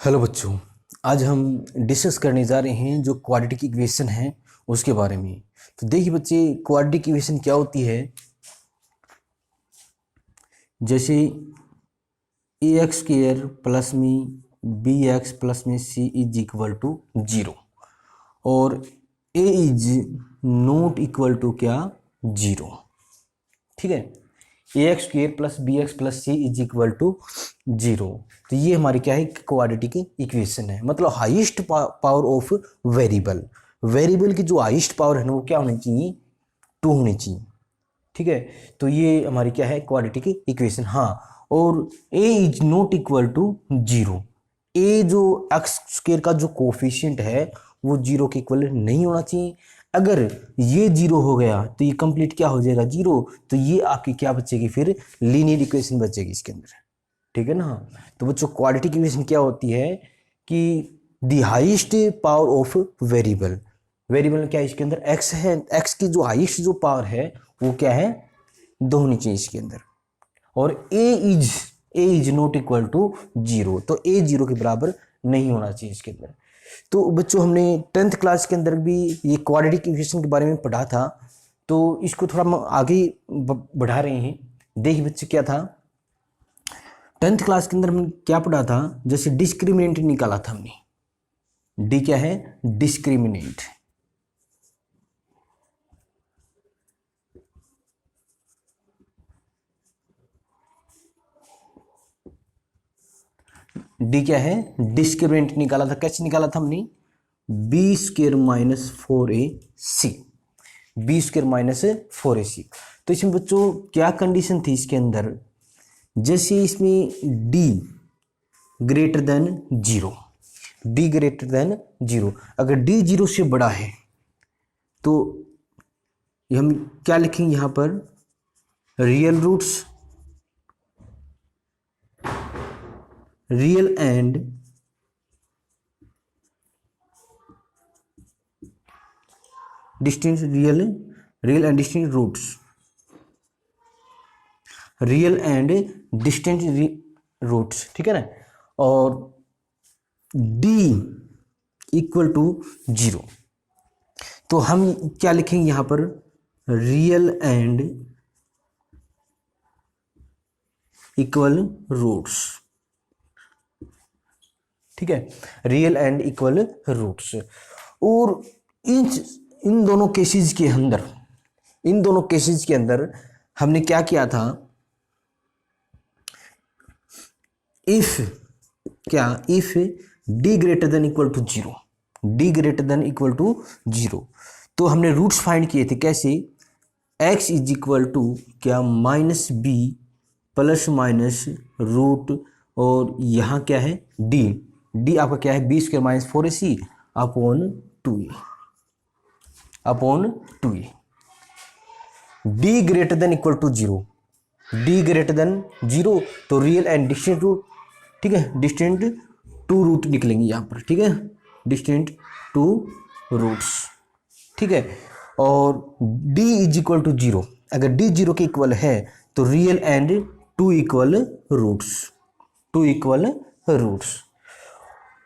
Hello बच्चों, आज हम डिस्कस करने जा रहे हैं जो क्वाड्रेटिक इक्वेशन है उसके बारे में। तो देखिए बच्चे, क्वाड्रेटिक इक्वेशन क्या होती है। जैसे ए एक्स स्क्र प्लस में बी एक्स प्लस में सी इज इक्वल टू 0 और a is not equal to क्या 0। ठीक है, a x square plus b x plus c is equal to 0। तो ये हमारी क्या है, क्वाड्रेटिक इक्वेशन है। मतलब highest power of variable, variable की जो हाईएस्ट पावर है ना वो क्या होनी चाहिए, 2 होनी चाहिए। ठीक है, तो ये हमारी क्या है, क्वाड्रेटिक इक्वेशन। हाँ, और a is not equal to 0। a जो एक्स स्क्वायर का जो कोफिशिएंट है वो 0 के इक्वल नहीं होना चाहिए। अगर ये 0 हो गया तो ये कंप्लीट क्या हो जाएगा, 0। तो ये आपकी क्या बचेगी, फिर लीनियर इक्वेशन बचेगी इसके अंदर। ठीक है ना। तो बच्चों, क्वाड्रेटिक इक्वेशन क्या होती है कि the highest power of variable, variable क्या है इसके अंदर, x है। x की जो हाईएस्ट जो पावर है वो क्या है, 2 होनी चाहिए इसके अंदर। और a is not equal to 0। तो a 0 के बराबर नहीं होना चाहिए इसके अंदर। तो बच्चों, हमने 10th क्लास के अंदर भी ये क्वाड्रेटिक इक्वेशन के बारे में पढ़ा था, तो इसको थोड़ा हम आगे बढ़ा रहे हैं। देखिए बच्चे, क्या था 10th क्लास के अंदर हमने क्या पढ़ा था। जैसे डिस्क्रिमिनेंट निकाला था हमने। डी क्या है, डिस्क्रिमिनेंट। डी क्या है, डिस्क्रिमिनेंट निकाला था। कैसे निकाला था हमने, b square minus 4ac, b square minus 4ac। तो इसमें बच्चों क्या कंडीशन थी इसके अंदर, जैसे इसमें d greater than 0, d greater than 0। अगर d 0 से बड़ा है तो हम क्या लिखेंगे यहां पर, real roots, real and distinct, real and distinct roots, real and distinct roots. ठीक है ना। और d इक्वल टू 0। तो हम क्या लिखेंगे यहां पर, रियल एंड इक्वल रूट्स। ठीक है, रियल एंड इक्वल रूट्स। और इन दोनों केसेस के अंदर, इन दोनों केसेस के अंदर हमने क्या किया था, इफ क्या, if d greater than equal to 0, d greater than equal to 0, तो हमने रूट्स फाइंड किए थे। कैसे, x इज इक्वल टू क्या, minus b plus minus root, और यहाँ क्या है d आपका क्या है, b square minus 4ac upon 2a, upon 2a। d greater than equal to 0, d greater than 0, तो रियल एंड डिस्टिंक्ट रूट। ठीक है, डिस्टिंक्ट 2 रूट निकलेंगे यहाँ पर। ठीक है, डिस्टिंक्ट 2 रूट्स। ठीक है, और d इज इक्वल टू 0, अगर d 0 के इक्वल है तो real and 2 equal roots, 2 equal roots.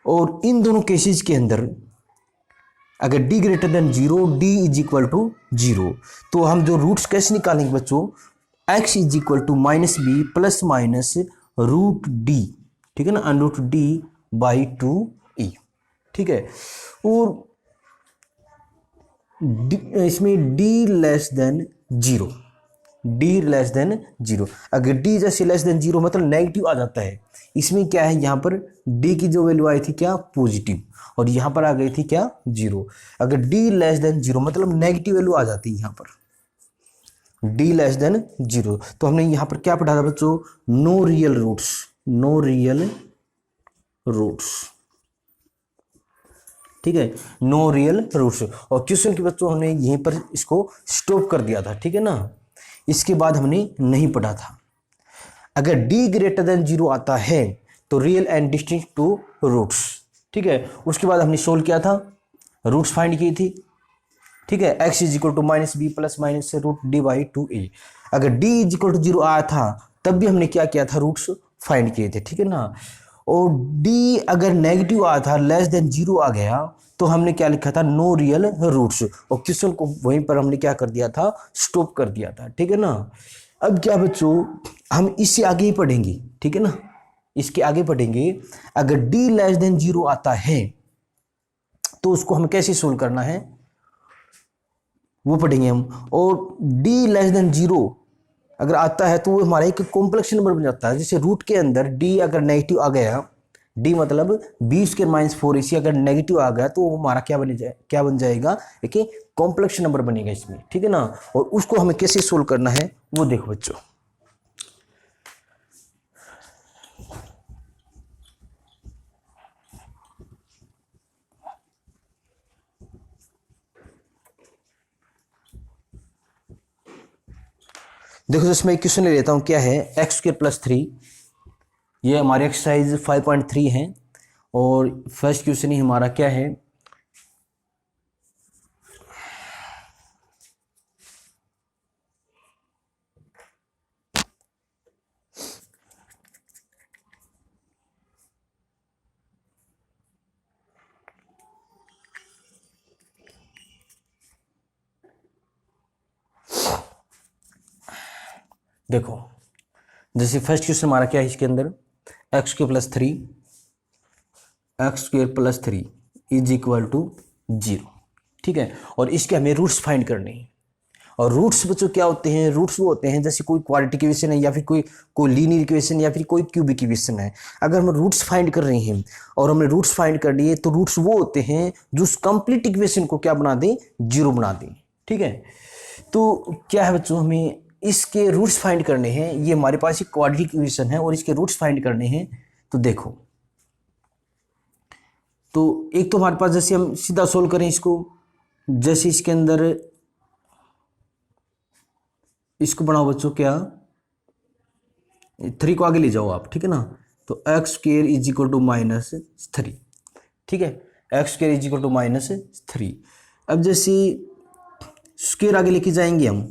और इन दोनों केसेस के अंदर अगर d greater than 0, d is equal to 0, तो हम जो रूट्स कैसे निकालेंगे बच्चों, x is equal to minus b plus minus root D. ठीक है ना, under root D by 2e। ठीक है, और इसमें d less than 0, d less than 0। अगर d जैसे लेस देन 0 मतलब नेगेटिव आ जाता है। इसमें क्या है, यहाँ पर d की जो वैल्यू आई थी क्या, पॉजिटिव, और यहाँ पर आ गई थी क्या, 0। अगर d लेस देन 0 मतलब नेगेटिव वैल्यू आ जाती है यहाँ पर, d लेस देन 0। तो हमने यहाँ पर क्या पढ़ा था बच्चों, no real roots, no real roots. ठीक है, नो रियल रूट्स। और क्वेश्चन के बच्चों हमने यहीं पर इसको स्टॉप कर दिया था। ठीक है ना, इसके बाद हमने नहीं पढ़ा था। अगर d ग्रेटर देन 0 आता है तो रियल एंड डिस्टिंक्ट 2 रूट्स। ठीक है, उसके बाद हमने सोल्व किया था, रूट्स फाइंड की थी। ठीक है, x is equal to minus b plus minus root D by 2a। अगर d इज इक्वल टू 0 आया था तब भी हमने क्या किया था, रूट्स फाइंड किए थे। ठीक है ना। और डी अगर नेगेटिव आया था, लेस देन 0 आ गया, तो हमने क्या लिखा था, नो रियल रूट्स, और क्वेश्चन को वहीं पर हमने क्या कर दिया था, स्टॉप कर दिया था। ठीक है ना। अब क्या बच्चों, हम इससे आगे ही पढ़ेंगे। ठीक है ना, इसके आगे पढ़ेंगे। अगर डी लेस देन 0 आता है तो उसको हमें कैसे सोल्व करना है वो पढ़ेंगे हम। और डी लेस देन 0 अगर आता है तो वो हमारा एक कॉम्प्लेक्स नंबर बन जाता है। जैसे रूट के अंदर डी अगर नेगेटिव आ गया, डी मतलब b²-4ac अगर नेगेटिव आ गया तो वो हमारा क्या बन जाएगा, एक कॉम्प्लेक्स नंबर बनेगा इसमें। ठीक है ना। और उसको हमें कैसे सोल्व करना है वो देखो बच्चों। देखो दोस्तों, मैं एक क्वेश्चन ले लेता हूं। क्या है, x² + 3, ये हमारे एक्सरसाइज 5.3 है। और फर्स्ट क्वेश्चन ही हमारा क्या है, देखो जैसे फर्स्ट क्वेश्चन हमारा क्या है, इसके अंदर x² + 3 = 0। ठीक है। और इसके हमें रूट्स फाइंड करने हैं। और रूट्स बच्चों क्या होते हैं, रूट्स वो होते हैं जैसे कोई क्वाड्रेटिक इक्वेशन है, या फिर कोई लीनियर इक्वेशन, या फिर कोई क्यूबिक इक्वेशन है। अगर हम रूट्स फाइंड कर रहे हैं और हमने रूट्स फाइंड कर लिए, तो रूट्स वो होते हैं जो उस कंप्लीट इक्वेशन को क्या बना दें, 0 बना दें। ठीक है। तो क्या है बच्चों, हमें इसके रूट्स फाइंड करने हैं। ये हमारे पास एक क्वाड्रेटिक इक्वेशन है और इसके रूट्स फाइंड करने हैं। तो देखो, तो एक तो हमारे पास, जैसे हम सीधा सोल्व करें इसको, जैसे इसके अंदर इसको बनाओ बच्चों, क्या 3 को आगे ले जाओ आप। ठीक है ना। तो x² = -3। ठीक है, x² = -3। अब जैसे स्क्वायर आगे लेके जाएंगे हम,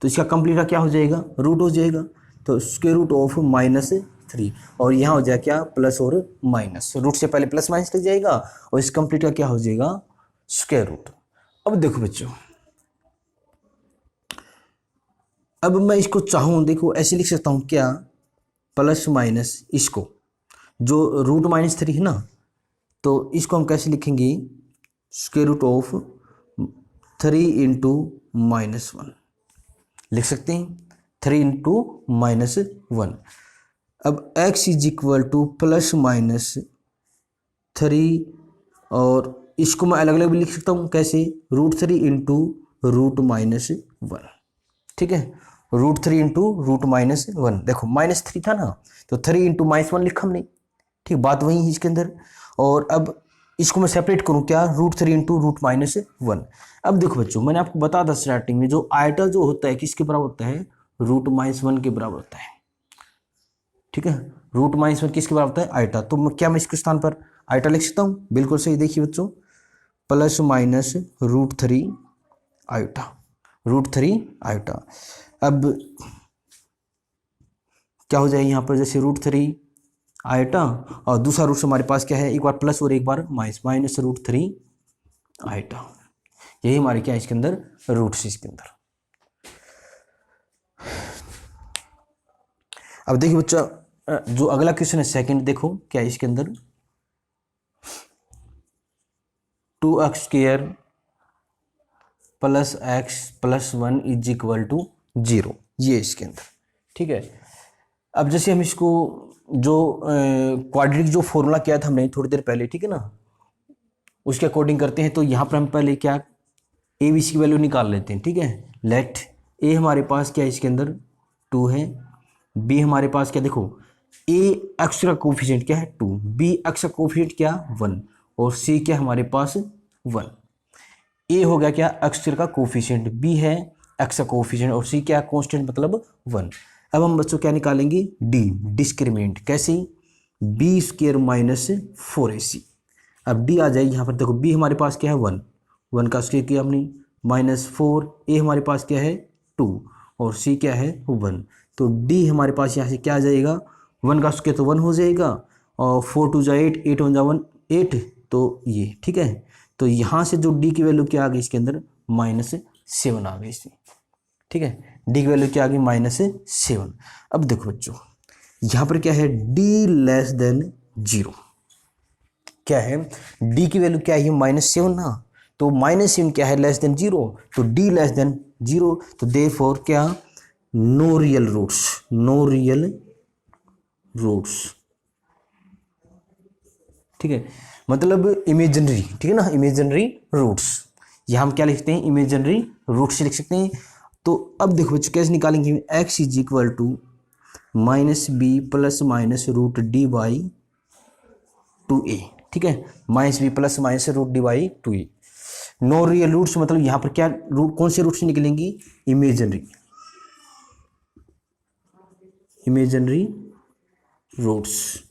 तो इसका कंप्लीट क्या हो जाएगा, रूट हो जाएगा। तो √(-3) और यहाँ हो जाएगा क्या, प्लस और माइनस। रूट से पहले प्लस माइनस लग जाएगा और इस कंप्लीट का क्या हो जाएगा, स्क्वायर रूट। अब देखो बच्चों, अब मैं इसको चाहूँ, देखो ऐसे लिख सकता हूँ क्या, प्लस माइनस इसको, जो √-3 है ना, तो इसको हम कैसे लिखेंगे, √3 × -1 लिख सकते हैं, 3 × -1। अब x = ±3, और इसको मैं अलग अलग भी लिख सकता हूँ, कैसे, √3 × √-1। ठीक है, √3 × √-1। देखो -3 था ना, तो 3 × -1 लिखा हमने। ठीक, बात वही है इसके अंदर। और अब इसको मैं सेपरेट करूँ क्या, √3 × √-1। अब देखो बच्चों, मैंने आपको बता था स्टार्टिंग में, जो आयटा जो होता है किसके बराबर होता है, √-1 के बराबर होता है। ठीक है, √-1 किसके बराबर होता है, आयटा। तो मैं इसके स्थान पर आयटा लिख सकता हूँ, बिल्कुल सही। देखिए बच्चों, ±√3 आयटा, √3 आयटा। अब क्या हो जाएगा यहाँ पर, जैसे √3 आयटा, और दूसरा रूट हमारे पास क्या है, एक बार प्लस और एक बार माइनस, √3 आयटा। यही हमारे क्या है इसके अंदर, रूट्स इसके अंदर। अब देखिए बच्चा, जो अगला क्वेश्चन है सेकंड, देखो क्या है इसके अंदर, 2x² + x + 1 = 0, ये इसके अंदर। ठीक है। अब जैसे हम इसको, जो क्वाड्रेटिक जो फॉर्मूला किया था हमने थोड़ी देर पहले, ठीक है ना, उसके अकॉर्डिंग करते हैं। तो यहाँ पर हम पहले क्या, ए बी सी की वैल्यू निकाल लेते हैं। ठीक है, लेट ए हमारे पास क्या है इसके अंदर, 2 है, बी हमारे पास क्या, देखो ए एक्स का कोफिशिएंट क्या है, 2, बी एक्स का कोफिशिएंट क्या, 1, और सी क्या हमारे पास 1। ए हो गया क्या, एक्स का कोफिशिएंट, बी है एक्स का कोफिशिएंट, और सी क्या, कांस्टेंट मतलब 1। अब हम बच्चों क्या निकालेंगे, डी, डिस्क्रिमिनेंट, कैसे, b² - 4ac। अब डी आ जाएगी यहाँ पर, देखो बी हमारे पास क्या है, 1 का स्क्वायर किया हमने, -4, ए हमारे पास क्या है, 2, और सी क्या है, 1। तो डी हमारे पास यहाँ से क्या आ जाएगा, 1 का स्क्वायर तो 1 हो जाएगा, और 4 2 जा 8, 8 1 जा 1 8, तो ये ठीक है। तो यहाँ से जो डी की वैल्यू क्या आ गई इसके अंदर -7 आ गई इसमें, ठीक है। डी की वैल्यू क्या आ गई -7। अब देखो बच्चों यहाँ पर क्या है, डी लेस देन 0 क्या है, डी की वैल्यू क्या है -7 ना, तो -7 क्या है लेस देन 0, तो डी लेस देन 0, तो देयरफॉर क्या no real roots, no real roots, ठीक है, मतलब इमेजिनरी, ठीक है ना, इमेजिनरी रूट्स। यहाँ हम क्या लिखते हैं, इमेजिनरी रूट्स लिख सकते हैं। तो अब देखो बच्चों कैसे निकालेंगे, x is equal to -b plus minus root D by 2a, ठीक है, -b plus minus root D by 2a। No real roots मतलब यहाँ पर क्या रूट, कौन से रूट्स निकलेंगी, imaginary, imaginary roots,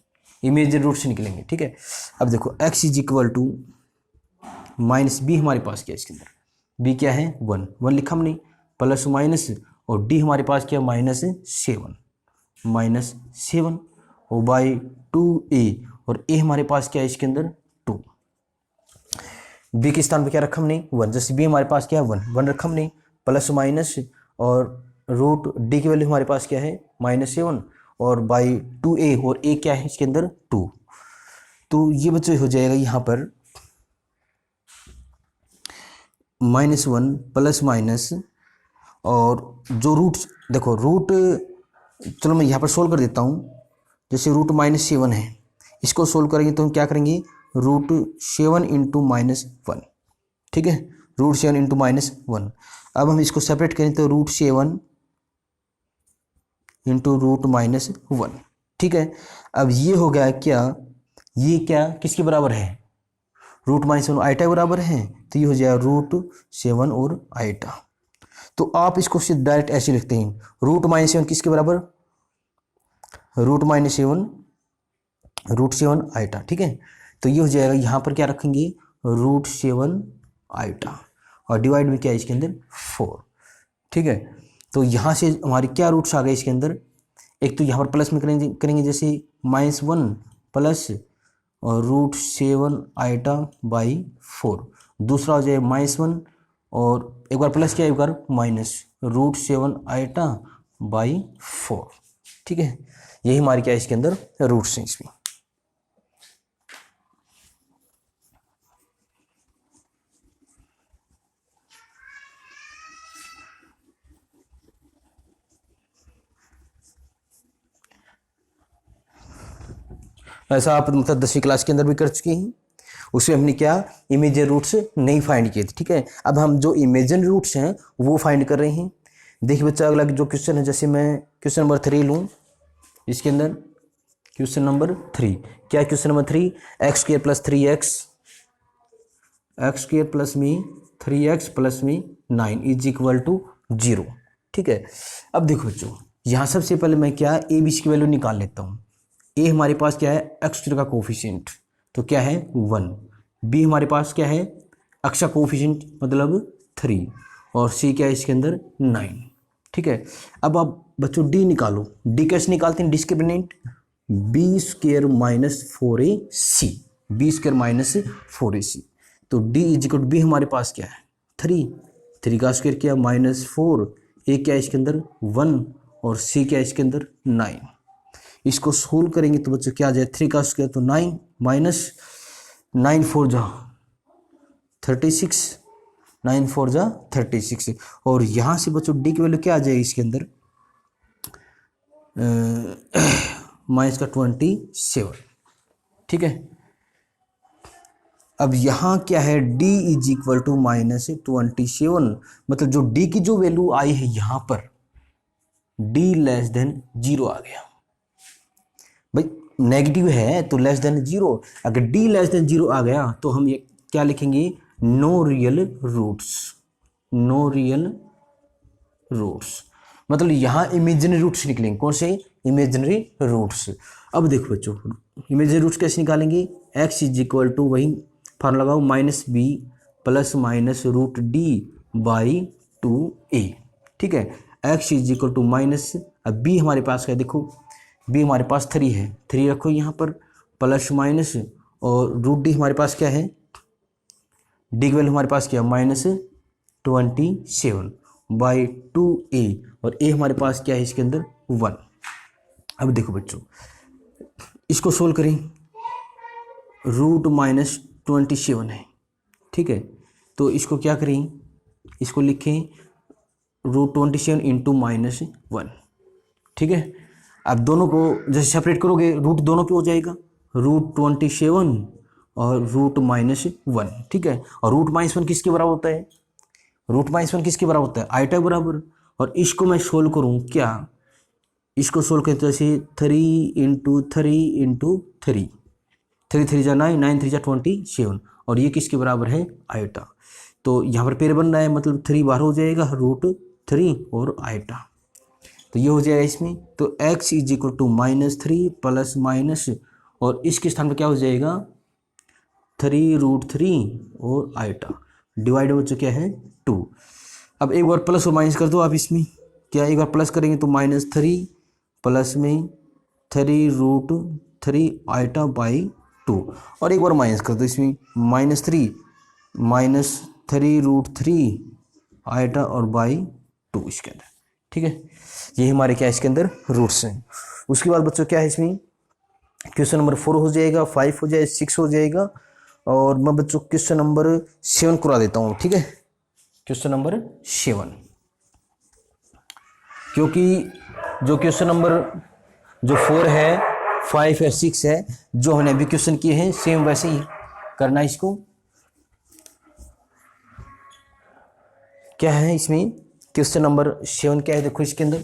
imaginary roots निकलेंगे, ठीक है। अब देखो x is equal to -b हमारे पास क्या है इसके अंदर, b क्या है 1 लिखा हमने, प्लस माइनस और d हमारे पास क्या -7 और बाई 2a, और a हमारे पास क्या है इसके अंदर 2। b के स्थान पे क्या रखा हमने 1, जैसे b हमारे पास क्या है 1 रखा हमने, प्लस माइनस और रूट d की वैल्यू हमारे पास क्या है -7 और बाई 2a, और a क्या है इसके अंदर 2। तो ये बच्चों हो जाएगा यहाँ पर -1 प्लस माइनस, और जो रूट देखो रूट, चलो मैं यहाँ पर सोल्व कर देता हूँ। जैसे रूट -7 है, इसको सोल्व करेंगे तो हम क्या करेंगे, रूट 7 इंटू -1, ठीक है, रूट 7 इंटू -1। अब हम इसको सेपरेट करें तो रूट 7 इंटू रूट -1, ठीक है। अब ये हो गया क्या, ये क्या किसके बराबर है, रूट -7 आइटा बराबर है, तो ये हो जाएगा रूट 7 और आइटा। तो आप इसको सिर्फ डायरेक्ट ऐसे लिखते हैं, रूट -7 किसके बराबर, रूट -7 आइटा, ठीक है। तो ये हो जाएगा, यहाँ पर क्या रखेंगे रूट 7 आइटा, और डिवाइड में क्या है इसके अंदर 4, ठीक है। तो यहाँ से हमारी क्या रूट्स आ गए इसके अंदर, एक तो यहाँ पर प्लस में करेंगे जैसे -1 प्लस और रूट 7 आइटा बाई 4, दूसरा हो जाए -1 और एक बार प्लस किया एक बार माइनस रूट 7 आइटा बाई 4, ठीक है। यही हमारी क्या है इसके अंदर रूट्स हैं इसमें। ऐसा आप मतलब 10वीं क्लास के अंदर भी कर चुके हैं, उसमें हमने क्या इमेजिन रूट्स नहीं फाइंड किए थे, ठीक है। अब हम जो इमेजिन रूट्स हैं वो फाइंड कर रहे हैं। देखिए बच्चा अगला जो क्वेश्चन है, जैसे मैं क्वेश्चन नंबर 3 लूँ, इसके अंदर क्वेश्चन नंबर 3 क्या, question number 3 x square plus 3x, x square plus में 3x प्लस में 9 इज इक्वल टू 0, ठीक है। अब देखो बच्चों यहाँ सबसे पहले मैं क्या ए बी की वैल्यू निकाल लेता हूँ। ए हमारे पास क्या है एक्स स्क्वायर का कोफिशिएंट, तो क्या है 1, बी हमारे पास क्या है एक्स का कोफिशिएंट मतलब 3, और सी क्या है इसके अंदर 9, ठीक है। अब आप बच्चों डी निकालो, डी कैसे निकालते हैं, discriminant b square minus 4ac, B square minus 4ac, तो D is equal to b हमारे पास क्या है 3 का स्क्वायर क्या -4, ए क्या है इसके अंदर 1 और सी क्या है इसके अंदर 9। इसको सोल्व करेंगे तो बच्चों क्या आ जाए 3 का स्क्वायर तो 9 माइनस 9 4 जा 36, 9 4 जा 36, और यहाँ से बच्चों डी की वैल्यू क्या आ जाएगी इसके अंदर माइनस का 27, ठीक है। अब यहाँ क्या है d इज इक्वल टू -27, मतलब जो d की जो वैल्यू आई है यहाँ पर d लेस देन 0 आ गया। भाई नेगेटिव है तो लेस देन 0, अगर d लेस देन 0 आ गया तो हम ये क्या लिखेंगे no real roots, no real roots, मतलब यहाँ इमेजिनरी रूट्स निकलेंगे। कौन से इमेजिनरी रूट्स। अब देखो बच्चों इमेजिनरी रूट्स कैसे निकालेंगे, x इज इक्वल टू वही फार्मूला लगाओ -b plus minus root D by 2a, ठीक है। x is equal to minus, अब b हमारे पास है देखो b हमारे पास 3 है, 3 रखो यहाँ पर प्लस माइनस, और रूट डी हमारे पास क्या है, डी की वैल्यू हमारे पास क्या, -27/2a, और ए हमारे पास क्या है इसके अंदर 1। अब देखो बच्चों, इसको सोल्व करें, √-27 है, ठीक है। तो इसको क्या करें, इसको लिखें √27 इंटू -1, ठीक है। अब दोनों को जैसे सेपरेट करोगे, रूट दोनों पे हो जाएगा, √27 और √-1, ठीक है। और √-1 किसके बराबर होता है, √-1 किसके बराबर होता है, आइटा बराबर। और इसको मैं सोल्व करूँ क्या, इसको सोल्व करते जैसे 3 इंटू 3 3 जा 9, 9 जा 27, और ये किसके बराबर है, आइटा। तो यहाँ पर पेड़ बन रहा है, मतलब 3 बाहर हो जाएगा, √3 और आइटा, तो ये हो जाएगा इसमें। तो x is equal to -3 plus minus, और इसके स्थान पर क्या हो जाएगा, 3√3 और आइटा, डिवाइड हो क्या है 2। अब एक बार प्लस और माइनस कर दो आप इसमें, क्या एक बार प्लस करेंगे तो -3 प्लस में 3√3 आइटा बाई 2, और एक बार माइनस कर दो इसमें, -3 माइनस 3√3 आइटा और बाई 2 इसके अंदर, ठीक है। ये हमारे क्या इसके अंदर रूट्स हैं। उसके बाद बच्चों क्या है इसमें, क्वेश्चन नंबर 4 हो जाएगा, 5 हो जाएगा, 6 हो जाएगा, और मैं बच्चों क्वेश्चन नंबर 7 करा देता हूँ, ठीक है। क्वेश्चन नंबर 7, क्योंकि जो क्वेश्चन नंबर जो 4 है, 5 है, 6 है, जो हमने अभी क्वेश्चन किए हैं सेम वैसे ही करना है इसको। क्या है इसमें क्वेश्चन नंबर 7 क्या है, देखो इसके अंदर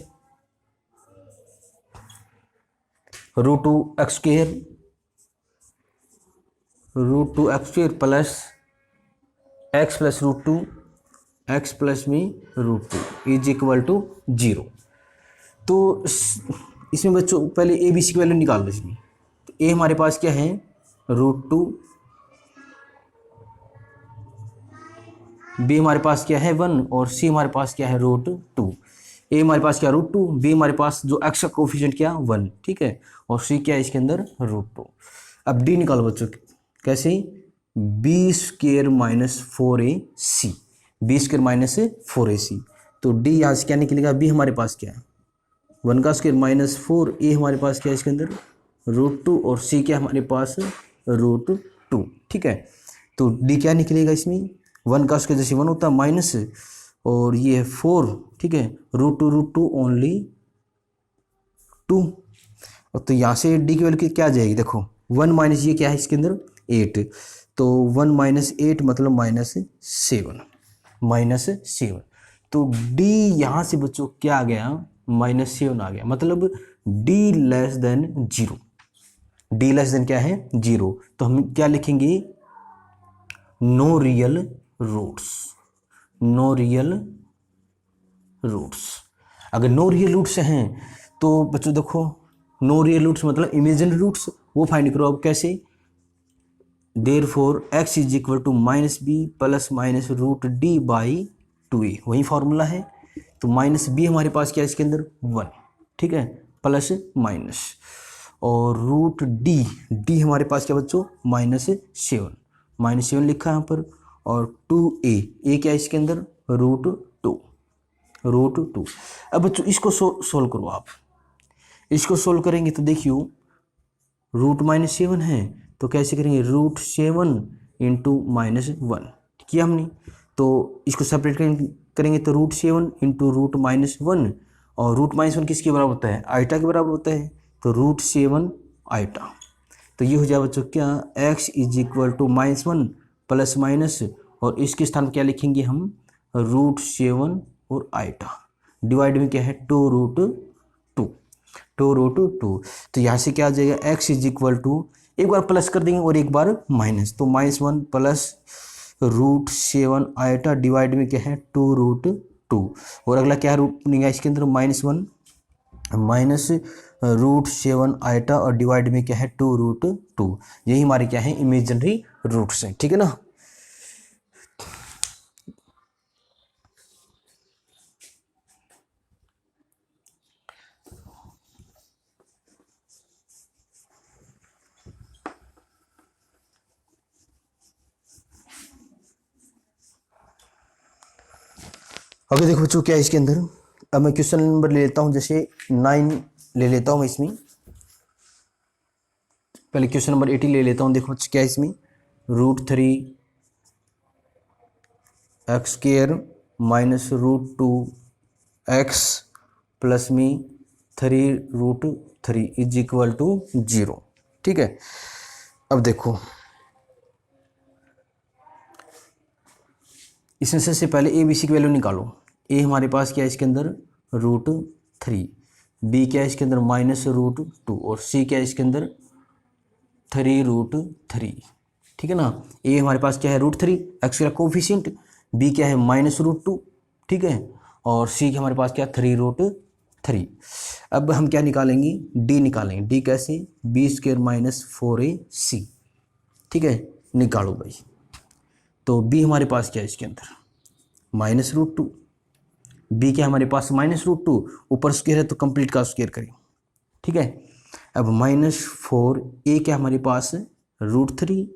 √2x² plus x plus √2 x plus में √2 इज इक्वल टू 0। तो इसमें बच्चों पहले ए बी सी की वैल्यू निकाल दो इसमें। तो ए हमारे पास क्या है √2, बी हमारे पास क्या है 1, और सी हमारे पास क्या है √2। ए हमारे पास क्या √2, बी हमारे पास जो एक्स का कोफिशिएंट क्या 1, ठीक है, और सी क्या है इसके अंदर √2। अब डी निकालो बच्चों, कैसे, b² - 4ac, b² - 4ac। तो डी यहाँ से क्या निकलेगा, बी हमारे पास क्या है 1 का स्क्वायर -4, ए हमारे पास क्या है इसके अंदर √2, और सी क्या हमारे पास √2, ठीक है। तो डी क्या निकलेगा इसमें, 1 का स्क्वायर जैसे 1 होता है माइनस, और ये है 4, ठीक है, √2 ओनली 2। और तो यहाँ से डी की वैल्यू क्या आ जाएगी, देखो 1 माइनस ये क्या है इसके अंदर 8, तो 1 - 8 मतलब -7। तो डी यहाँ से बच्चों क्या आ गया, -7 आ गया, मतलब D less than 0, D less than क्या है 0। तो हम क्या लिखेंगे, no real roots, no real roots. अगर नो रियल रूट्स हैं तो बच्चों देखो, नो रियल रूट्स मतलब इमेजिनरी रूट्स, वो फाइंड करो। अब कैसे, therefore x is equal to -b plus minus √d by 2a, वही फॉर्मूला है। तो -b हमारे पास क्या है इसके अंदर 1, ठीक है, प्लस माइनस, और √d हमारे पास क्या बच्चों -7 लिखा है यहाँ पर, और 2a, a क्या है इसके अंदर √2। अब बच्चों इसको सोल्व करो आप, इसको सोल्व करेंगे तो देखियो √-7 है, तो कैसे करेंगे, √7 इंटू -1 किया हमने, तो इसको सेपरेट करेंगे तो √7 इंटू √-1, और √-1 किसके बराबर होता है, आइटा के बराबर होता है, तो √7 आइटा। तो ये हो जाए बच्चों क्या, x is equal to -1 plus minus, और इसके स्थान पर क्या लिखेंगे हम √7 और आइटा, डिवाइड में क्या है 2√2। तो यहाँ से क्या आ जाएगा, x इज इक्वल टू, एक बार प्लस कर देंगे और एक बार माइनस, तो -1 प्लस √7 आइटा डिवाइड में क्या है 2√2, और अगला क्या रूट बनेगा इसके अंदर -1 माइनस √7 आइटा, और डिवाइड में क्या है 2√2। यही हमारे क्या है इमेजिनरी रूट्स हैं, ठीक है ना। अगर देखो बच्चों क्या है इसके अंदर, अब मैं क्वेश्चन नंबर ले लेता हूँ, जैसे 9 ले लेता हूँ मैं इसमें। पहले क्वेश्चन नंबर 80 ले लेता हूँ। देखो बच्चों क्या है इसमें, √3 x square minus √2 x plus में 3√3 इज इक्वल टू 0। ठीक है, अब देखो इसमें से पहले ए बी सी की वैल्यू निकालो। ए हमारे पास क्या है इसके अंदर, √3, बी क्या है इसके अंदर -√2 और सी क्या है इसके अंदर 3√3। ठीक है ना, ए हमारे पास क्या है √3 एक्स का कोफिशिएंट, बी क्या है -√2, ठीक है, और सी के हमारे पास क्या 3√3। अब हम क्या निकालेंगे, डी निकालेंगे। डी कैसे, b² - 4ac। ठीक है, निकालो भाई। तो बी हमारे पास क्या है इसके अंदर -√2, बी क्या हमारे पास -√2, ऊपर स्क्वायर है तो कंप्लीट का स्क्वायर करें। ठीक है, अब -4, ए क्या हमारे पास √3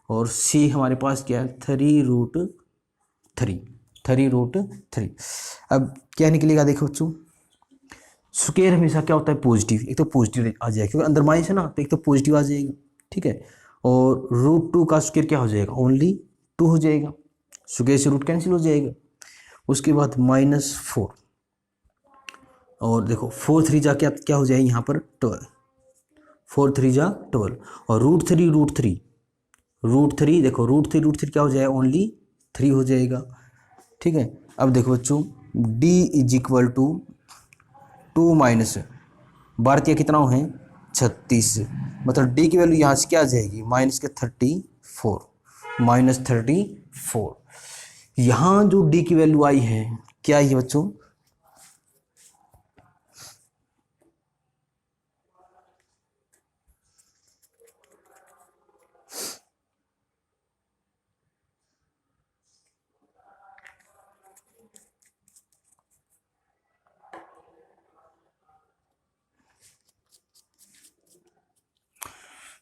और सी हमारे पास क्या है 3√3। अब क्या निकलेगा, देखो बच्चों स्क्वायर हमेशा क्या होता है पॉजिटिव, एक तो पॉजिटिव आ जाएगा क्योंकि अंदर माइनस है ना, तो एक तो पॉजिटिव आ जाएगा। ठीक है, और √2 का स्क्वायर क्या हो जाएगा, ओनली 2 हो जाएगा, स्क्वायर से रूट कैंसिल हो जाएगा। उसके बाद -4, और देखो 4 3 जा क्या हो जाएगा यहाँ पर 12, 4 3 जा 12, और √3 देखो √3 क्या हो जाएगा, ओनली 3 हो जाएगा। ठीक है, अब देखो बच्चों d is equal to 2 minus भारतीय कितना है 36, मतलब d की वैल्यू यहाँ से क्या आ जाएगी -34। यहाँ जो d की वैल्यू आई है क्या है बच्चों,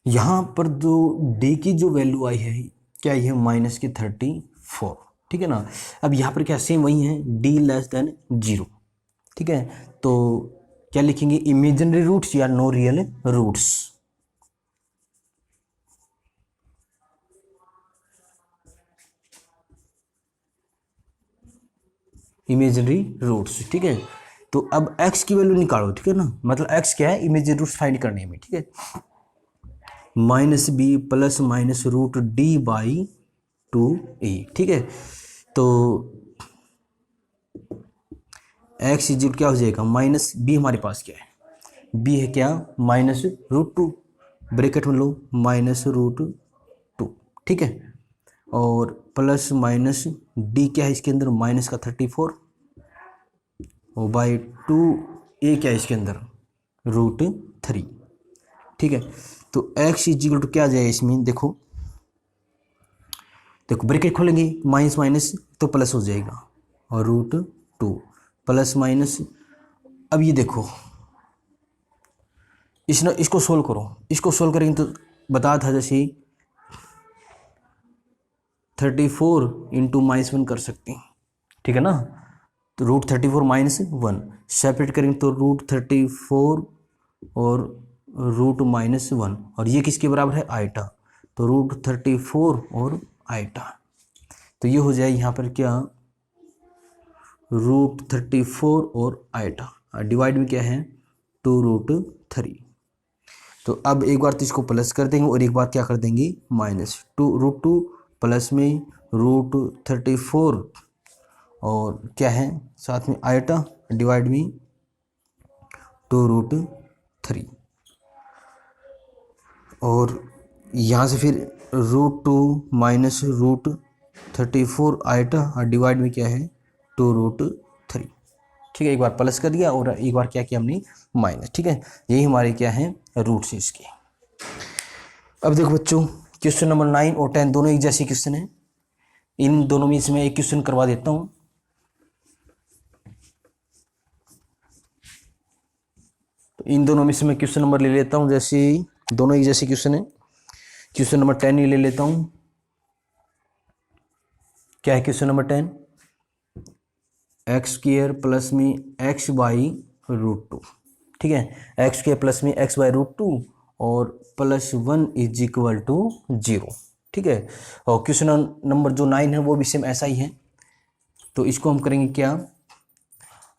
यहाँ पर जो d की जो वैल्यू आई है क्या है -34। ठीक है ना, अब यहाँ पर क्या सेम वही है, d <0। ठीक है, तो क्या लिखेंगे, इमेजिनरी रूट्स या no real roots. Imaginary roots. ठीक है, तो अब x की वैल्यू निकालो। ठीक है ना, मतलब x क्या है, इमेजिनरी रूट्स फाइंड करने में। ठीक है, -b प्लस -√d/2a। ठीक है, तो x इक्वल क्या हो जाएगा, -b हमारे पास क्या है, b है क्या -√2, ब्रैकेट में लो -√2। ठीक है, और प्लस माइनस d क्या है इसके अंदर माइनस का 34 और बाई 2 a क्या है इसके अंदर √3। ठीक है, तो x इक्वल टू क्या आ जाएगा इसमें, देखो ब्रैकेट खोलेंगे, माइनस माइनस तो प्लस हो जाएगा और √2 प्लस माइनस। अब ये देखो इसको सोल्व करो, इसको सोल्व करेंगे तो बता था जैसे 34 इंटू -1 कर सकते हैं। ठीक है ना, तो √34 -1 सेपरेट करेंगे तो √34 और √-1, और ये किसके बराबर है आइटा, तो √34 और आइटा, तो ये हो जाए यहाँ पर क्या √34 और आइटा, डिवाइड में क्या है 2√3। तो अब एक बार तो इसको प्लस कर देंगे और एक बार क्या कर देंगे -2√2 प्लस में √34 और क्या है साथ में आइटा डिवाइड में 2√3, और यहाँ से फिर √2 माइनस √34 आइटा डिवाइड में क्या है 2√3। ठीक है, एक बार प्लस कर दिया और एक बार क्या किया हमने माइनस। ठीक है, यही हमारे क्या है रूट्स इसके। अब देखो बच्चों क्वेश्चन नंबर 9 और 10 दोनों एक जैसे क्वेश्चन है, इन दोनों में से मैं एक क्वेश्चन करवा देता हूँ। तो इन दोनों में से मैं क्वेश्चन नंबर ले लेता हूँ, जैसे दोनों एक जैसे क्वेश्चन है। क्वेश्चन नंबर 10 ही ले लेता हूँ। क्या है question number 10, x square plus में एक्स बाई रूट टू, ठीक है, एक्स स्क्वायर प्लस में एक्स बाई रूट टू और प्लस 1 इज इक्वल टू 0, ठीक है। और क्वेश्चन नंबर जो 9 है वो भी सेम ऐसा ही है। तो इसको हम करेंगे क्या,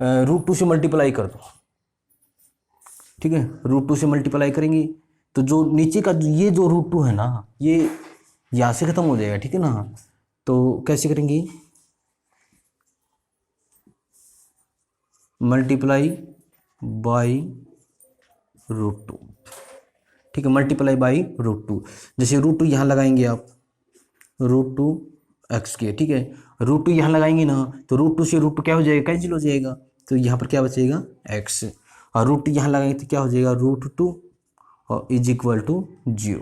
रूट टू से मल्टीप्लाई कर दो, ठीक है, रूट टू से मल्टीप्लाई करेंगे तो जो नीचे का ये जो रूट टू है ना, ये यहाँ से खत्म हो जाएगा, ठीक है ना। तो कैसे करेंगे, मल्टीप्लाई बाई रूट टू, ठीक है, मल्टीप्लाई बाई रूट टू। जैसे रूट टू यहाँ लगाएंगे आप, रूट टू एक्स के, ठीक है, रूट टू यहाँ लगाएंगे ना तो रूट टू से रूट टू क्या हो जाएगा, कैंसिल हो जाएगा, तो यहाँ पर क्या बचेगा एक्स, और रूट टू यहाँ लगाएंगे तो क्या हो जाएगा रूट टू और इज इक्वल टू 0,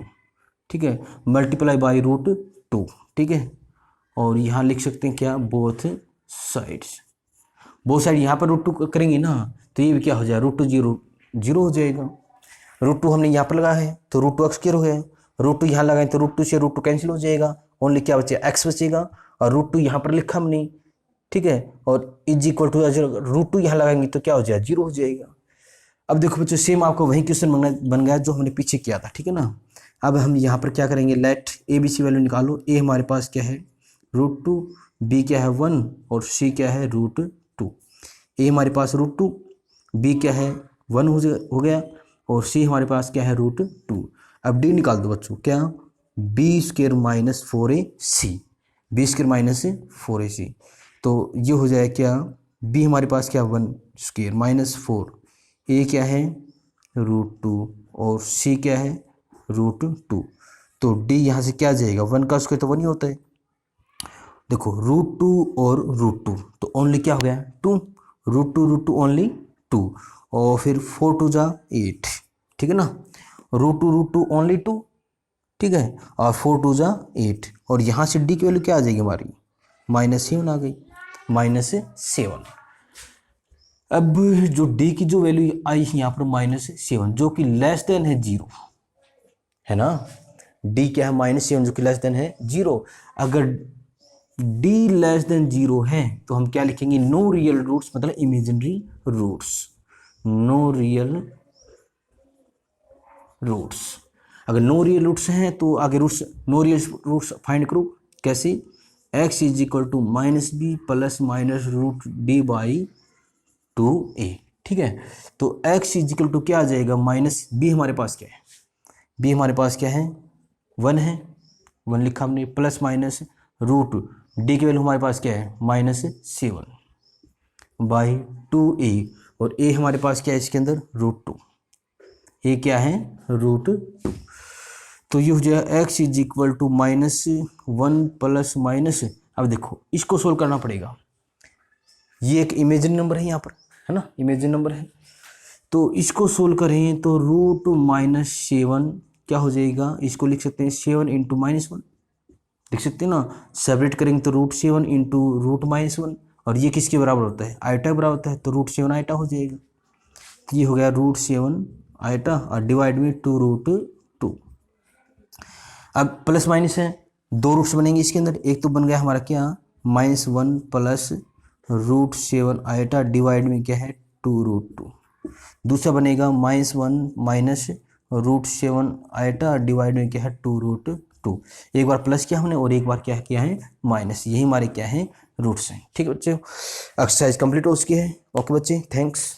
ठीक है, मल्टीप्लाई बाई रूट टू, ठीक है। और यहाँ लिख सकते हैं क्या, बोथ साइड्स, बोथ साइड यहाँ पर रूट टू करेंगे ना तो ये भी क्या हो जाएगा, रूट टू 0 0 हो जाएगा। रूट टू हमने यहाँ पर लगा है तो रूट टू एक्स स्क्वायर हो गया, रूट टू यहाँ लगाएं तो रूट टू से रूट टू कैंसिल हो जाएगा, ओनली क्या बचेगा एक्स बचेगा, और रूट टू यहाँ पर लिखा हमने, ठीक है, और is equal to root two यहाँ लगाएंगे तो क्या हो जाएगा 0 हो जाएगा। अब देखो बच्चों सेम आपको वही क्वेश्चन बन गया जो हमने पीछे किया था, ठीक है ना। अब हम यहाँ पर क्या करेंगे, let A B C value निकालो, ए हमारे पास क्या है रूट टू, बी क्या है 1 और सी क्या है रूट टू। ए हमारे पास रूट टू, बी क्या है 1 हो गया और सी हमारे पास क्या है रूट टू। अब डी निकाल दो बच्चों, क्या B square minus 4ac, B square minus 4ac, तो ये हो जाए क्या, बी हमारे पास क्या 1 स्क्वायर माइनस 4, ए क्या है रूट टू और सी क्या है रूट टू। तो डी यहाँ से क्या जाएगा, 1 का स्क्वायर तो 1 ही होता है, देखो रूट टू और रूट टू तो ओनली क्या हो गया 2, रूट टू ओनली 2, और फिर 4 टू जा 8, ठीक है ना, रूट टू ओनली 2, ठीक है, और 4 टू जा 8, और यहाँ से डी की वैल्यू क्या आ जाएगी हमारी -7 आ गई, -7। अब जो डी की जो वैल्यू आई है यहाँ पर -7 जो कि लेस देन है 0, है ना, डी क्या है -7 जो कि लेस देन है 0। अगर डी लेस देन 0 है तो हम क्या लिखेंगे, नो रियल रूट्स, मतलब imaginary roots, no real roots. अगर नो रियल रूट्स हैं तो आगे roots, no real roots find करो, कैसे, x is equal to -b plus minus root D by 2a, ठीक है। तो x इज इक्वल टू क्या आ जाएगा, -b हमारे पास क्या है, b हमारे पास क्या है 1 है, 1 लिखा हमने, प्लस माइनस रूट डी की वैल्यू हमारे पास क्या है -7 बाई 2a, और a हमारे पास क्या है इसके अंदर रूट टू, ए क्या है रूट टू। तो ये हो जाएगा x is equal to -1 plus minus, अब देखो इसको सोल्व करना पड़ेगा, ये एक इमेजिनरी नंबर है यहाँ पर, है ना, इमेजिनरी नंबर है, तो इसको सोल्व करें तो रूट -7 क्या हो जाएगा, इसको लिख सकते हैं 7 इंटू -1, लिख सकते हैं ना, सेपरेट करेंगे तो √7 इंटू √-1, और ये किसके बराबर होता है, आइटा बराबर होता है, तो √7 आइटा हो जाएगा, तो ये हो गया √7 आइटा और डिवाइड में 2√2। अब प्लस माइनस है, 2 रूट्स बनेंगे इसके अंदर, एक तो बन गया हमारा क्या -1 प्लस √7 आइटा डिवाइड में क्या है 2√2, दूसरा बनेगा -1 माइनस √7 आइटा डिवाइड में क्या है 2√2, एक बार प्लस किया हमने और एक बार क्या किया है माइनस, यही हमारे क्या है रूट्स हैं, ठीक है बच्चे। एक्सरसाइज कंप्लीट हो चुकी है, ओके बच्चे, थैंक्स।